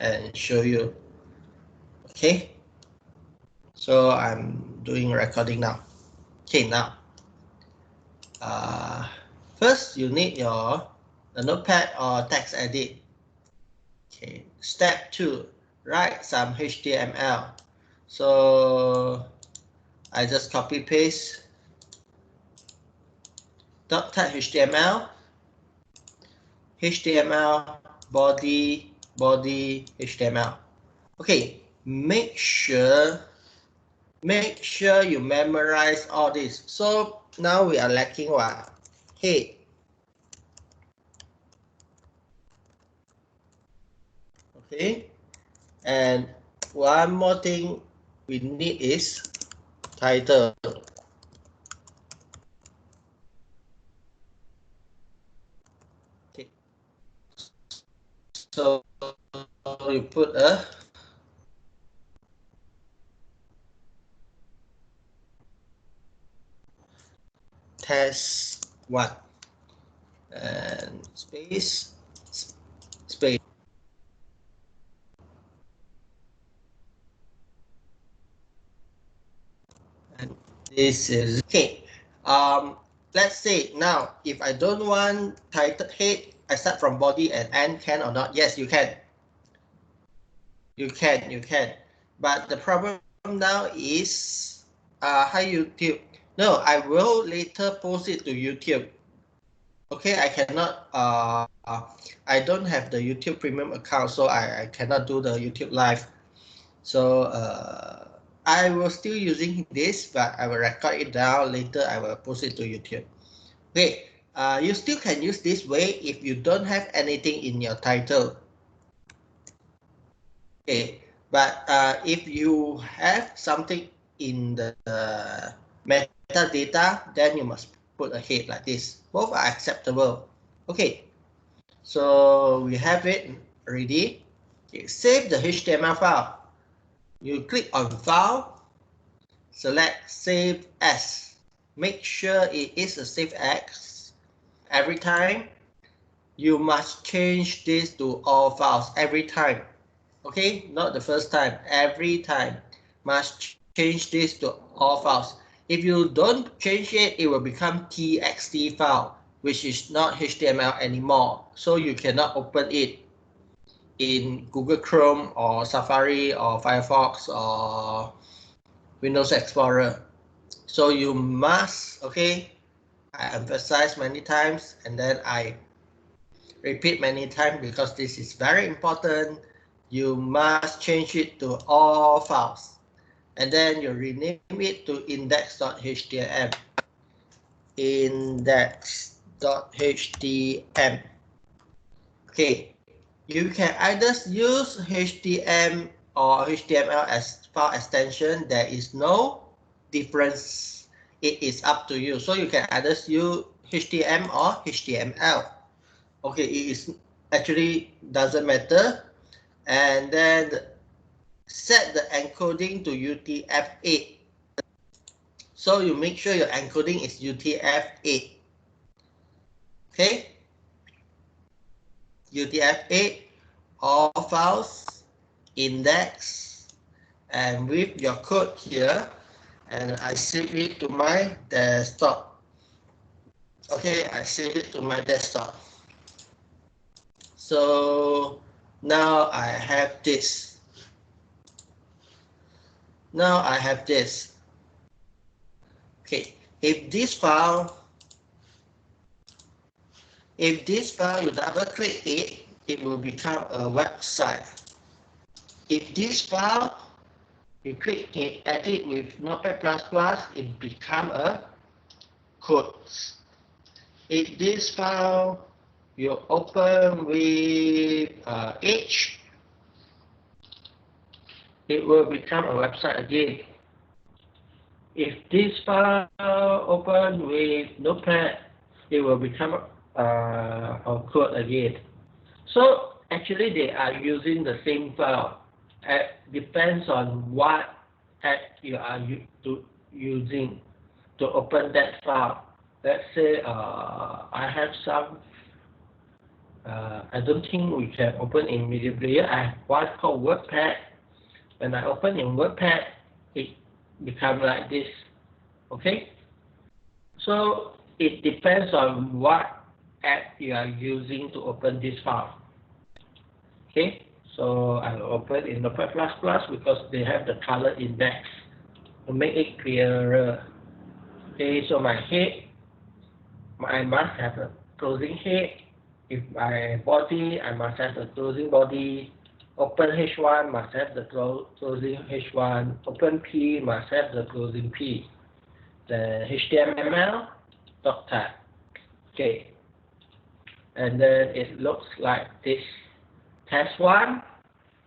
and show you. Okay, so I'm doing recording now. Okay, now first you need your notepad or text edit. Okay, step 2, write some HTML. So I just copy paste .tag HTML, body HTML. Okay, make sure you memorize all this. So now we are lacking what? Head. Okay, and one more thing we need is title. Okay, so you put a test 1 and space. And this is okay. Let's say now if I don't want title head, I start from body and end, can or not? Yes, you can. You can. But the problem now is hi YouTube. No, I will later post it to YouTube. Okay, I cannot I don't have the YouTube premium account, so I cannot do the YouTube live. So I will still using this, but I will record it down. Later I will post it to YouTube. Okay, you still can use this way if you don't have anything in your title. Okay, but if you have something in the metadata, then you must put a head like this. Both are acceptable. Okay, so we have it ready. Okay, save the HTML file. You click on File, select Save As. Make sure it is a Save As. Every time, you must change this to all files every time. Okay, not the first time, every time. Must change this to all files. If you don't change it, it will become txt file, which is not HTML anymore. So you cannot open it in Google Chrome or Safari or Firefox or Windows Explorer. So you must, okay, I emphasize many times and then I repeat many times because this is very important. You must change it to all files and then you rename it to index.html. Index.html. Okay, you can either use HTML or HTML as file extension. There is no difference. It is up to you. So you can either use HTML or HTML. Okay, it is actually doesn't matter. And then set the encoding to UTF-8. So you make sure your encoding is UTF-8. Okay, UTF-8, all files, index, and with your code here, and I save it to my desktop. Okay, I save it to my desktop. So now I have this. Now I have this. Okay, if this file you double click it, it will become a website. If this file you click it, edit with Notepad++, it become a code. If this file you open with Edge, it will become a website again. If this file open with Notepad, it will become a code again. So actually they are using the same file. It depends on what app you are using to open that file. Let's say I have some I don't think we can open in Media Player. I have one called WordPad. When I open in WordPad, it becomes like this. Okay? So it depends on what app you are using to open this file. Okay? So I'll open in Notepad++ because they have the color index to make it clearer. Okay, so my head, I must have a closing head. If my body, I must have the closing body. Open H1 must have the closing H1. Open P must have the closing P. The HTML doc tag. Okay. And then it looks like this. Test 1,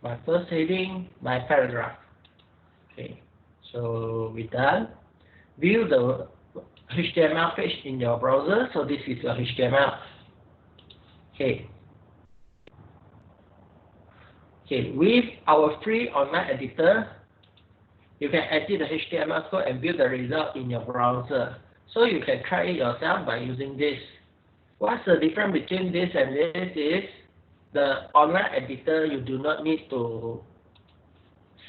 my first heading, my paragraph. Okay. So we're done. View the HTML page in your browser. So this is your HTML. Okay. Okay, with our free online editor, you can edit the HTML code and view the result in your browser. So you can try it yourself by using this. What's the difference between this and this is the online editor, you do not need to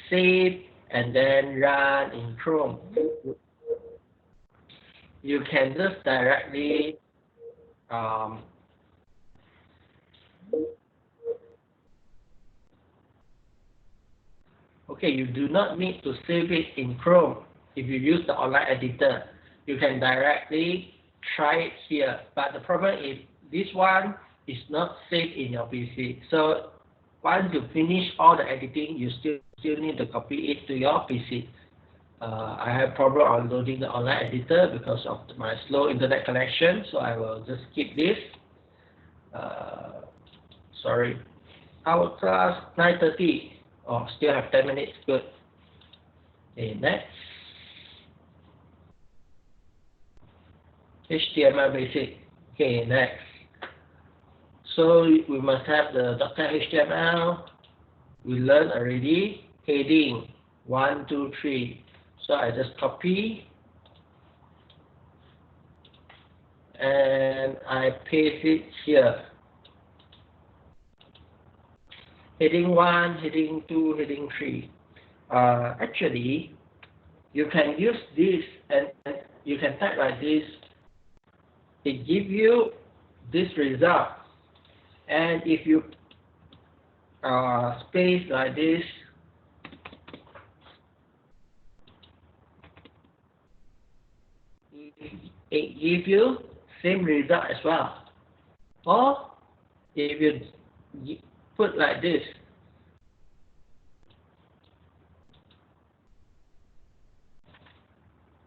save and then run in Chrome. You can just directly okay, you do not need to save it in Chrome. If you use the online editor, you can directly try it here. But the problem is this one is not saved in your PC. So once you finish all the editing, you still need to copy it to your PC. I have problem on loading the online editor because of my slow internet connection. So I will just skip this. Sorry. Our class 9:30. Oh, still have 10 minutes. Good. Okay, next. HTML basic. Okay, next. So we must have the .html. We learned already. Heading 1, 2, 3. So I just copy and I paste it here. Heading 1, heading 2, heading 3. Actually, you can use this and you can type like this. It gives you this result. And if you space like this, it gives you same result as well. Or if you put like this,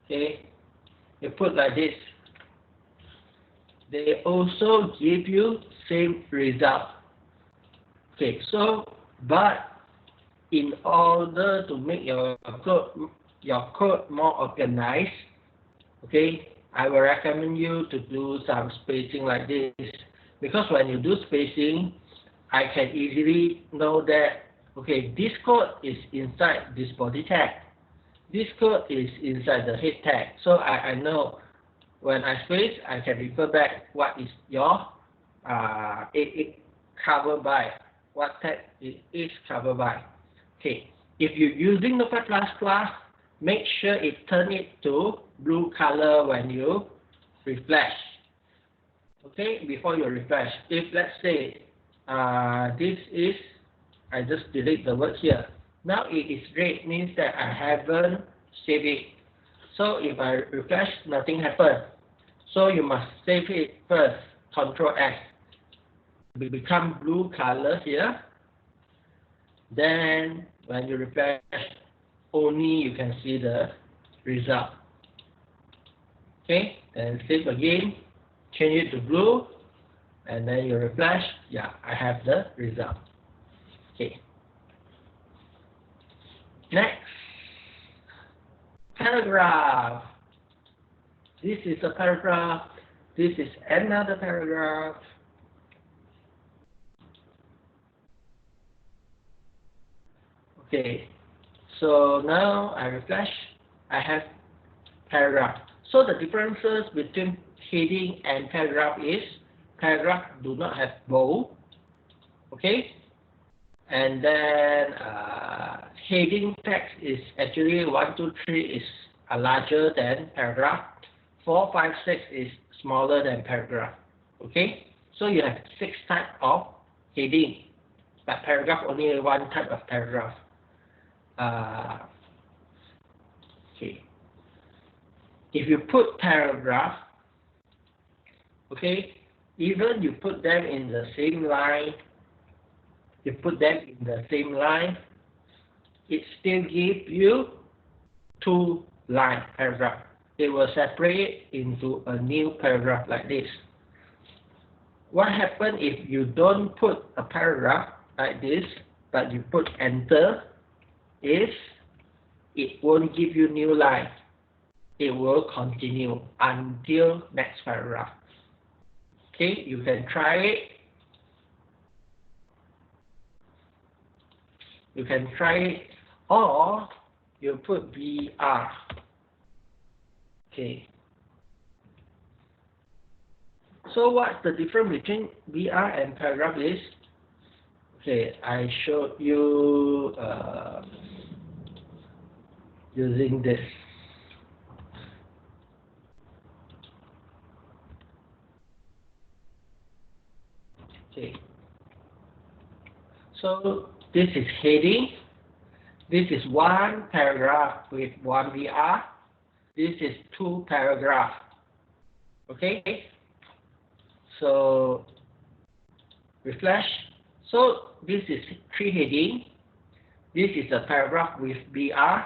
okay, you put like this, they also give you same result. Okay, so but in order to make your code more organized, okay, I will recommend you to do some spacing like this, because when you do spacing, I can easily know that, okay, this code is inside this body tag. This code is inside the head tag. So I know when I space, I can refer back what is your it covered by, what tag it is covered by. Okay, if you're using Notepad++, make sure it turn it to blue color when you refresh. Okay, before you refresh. If let's say this is, I just delete the word here. Now it is red, means that I haven't saved it. So if I refresh, nothing happened. So you must save it first. Control S. It become blue color here. Then when you refresh, only you can see the result. Okay, then save again, change it to blue, and then you refresh. Yeah, I have the result. Okay. Next, paragraph. This is a paragraph. This is another paragraph. Okay, so now I refresh. I have paragraph. So the differences between heading and paragraph is paragraph do not have bold, Okay, and then heading text is actually 1, 2, 3 is larger than paragraph. 4, 5, 6 is smaller than paragraph. Okay, so you have 6 types of heading, but paragraph only one type of paragraph. Okay, if you put paragraph, okay, even you put them in the same line, it still gives you 2 line paragraph. It will separate into a new paragraph like this. What happens if you don't put a paragraph like this, but you put enter, is it won't give you new line. It will continue until next paragraph. Okay, you can try it. You can try it, or you put BR. Okay. So what's the difference between BR and paragraph is? Okay, I showed you using this. Okay. So this is heading. This is 1 paragraph with 1 BR. This is 2 paragraphs. Okay. So refresh. So this is 3 heading. This is a paragraph with BR.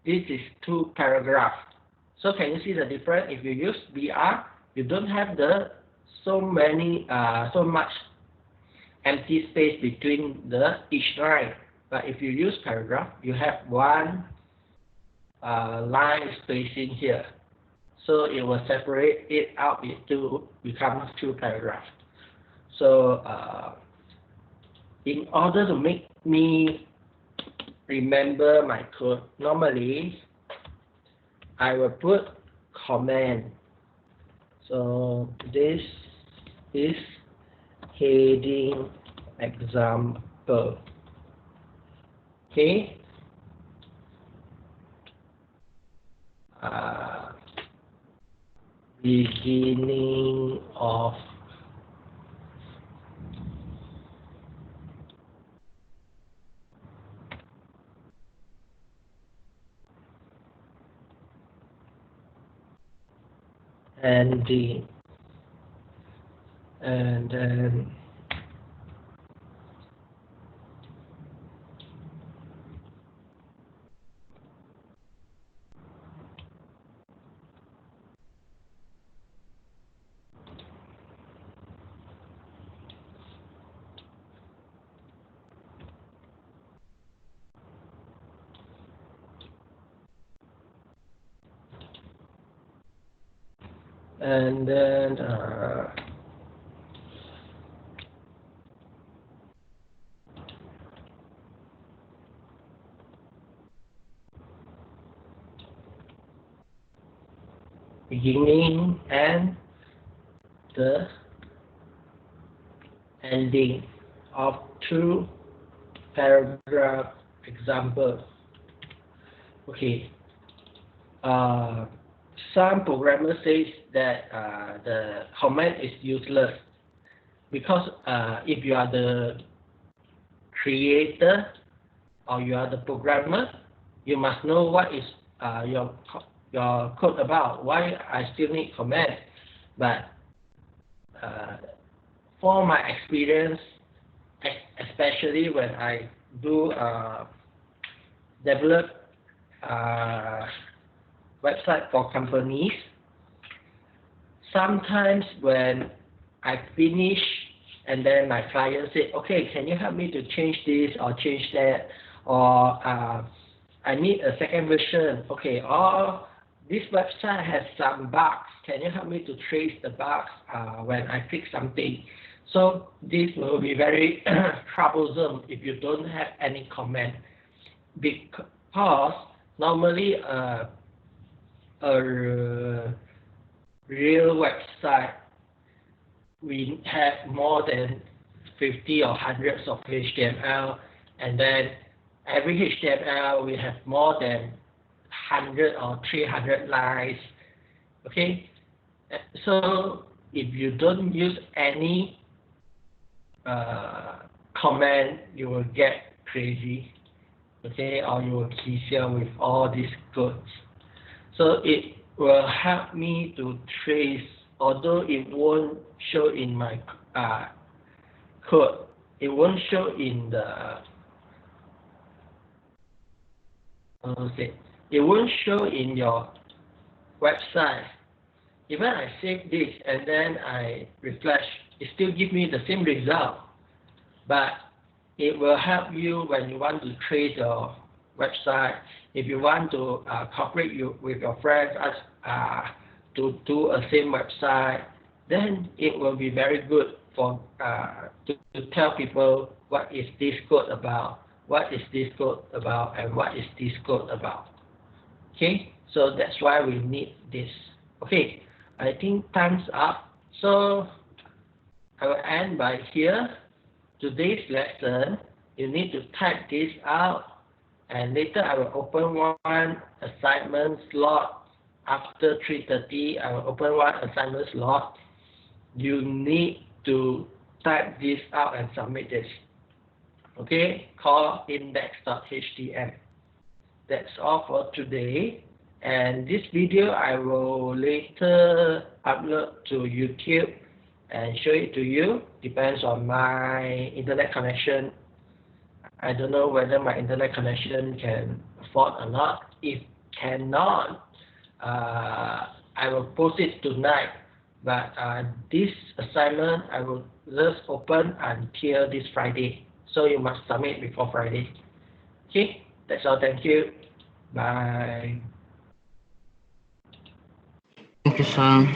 This is 2 paragraphs. So can you see the difference? If you use BR, you don't have so much empty space between each line. But if you use paragraph, you have 1 line spacing here. So it will separate it out into become 2 paragraphs. So in order to make me remember my code, normally I will put comment. So this is heading example. Okay. Beginning of ending, and then beginning and the ending of 2 paragraph example. Okay. Some programmers say that the comment is useless because if you are the creator or you are the programmer, you must know what is your code about. Why I still need comment? But for my experience, especially when I do develop website for companies, sometimes when I finish and then my client said, okay, can you help me to change this or change that, or I need a second version. Okay, or this website has some bugs. Can you help me to trace the bugs when I fix something? So this will be very troublesome if you don't have any comment, because normally a real website we have more than 50 or hundreds of HTML, and then every HTML we have more than 100 or 300 lines. Okay, so if you don't use any comment, you will get crazy, okay, or you will kill with all these codes. So it will help me to trace, although it won't show in my code, it won't show in the it won't show in your website. Even I save this and then I refresh, it still gives me the same result. But it will help you when you want to trace your website. If you want to cooperate with your friends to do a same website, then it will be very good for to tell people what is this code about, what is this code about, and what is this code about. Okay, so that's why we need this. Okay, I think time's up. So I will end by here. Today's lesson, you need to type this out, and later I will open one assignment slot. After 3:30, I will open one assignment slot. You need to type this out and submit this. Okay, call index.htm. That's all for today. And this video I will later upload to YouTube and show it to you. Depends on my internet connection. I don't know whether my internet connection can afford or not. If cannot, I will post it tonight. But this assignment I will just open until this Friday. So you must submit before Friday. Okay, that's all. Thank you. Bye. Thank you, Sam.